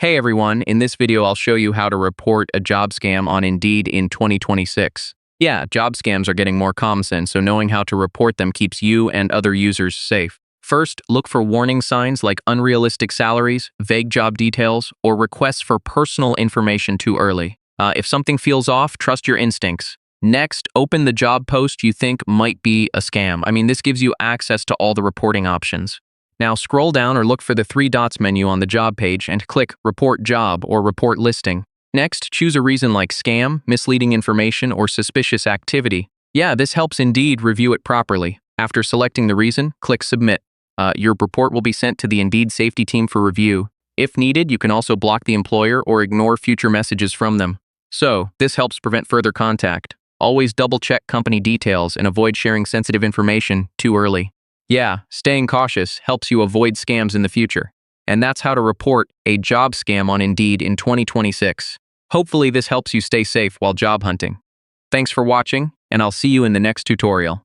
Hey everyone, in this video I'll show you how to report a job scam on Indeed in 2026. Yeah, job scams are getting more common, so knowing how to report them keeps you and other users safe. First, look for warning signs like unrealistic salaries, vague job details, or requests for personal information too early. If something feels off, trust your instincts. Next, open the job post you think might be a scam. This gives you access to all the reporting options. Now scroll down or look for the three dots menu on the job page and click Report Job or Report Listing. Next, choose a reason like scam, misleading information, or suspicious activity. Yeah, this helps Indeed review it properly. After selecting the reason, click Submit. Your report will be sent to the Indeed safety team for review. If needed, you can also block the employer or ignore future messages from them. So, this helps prevent further contact. Always double-check company details and avoid sharing sensitive information too early. Yeah, staying cautious helps you avoid scams in the future. And that's how to report a job scam on Indeed in 2026. Hopefully this helps you stay safe while job hunting. Thanks for watching, and I'll see you in the next tutorial.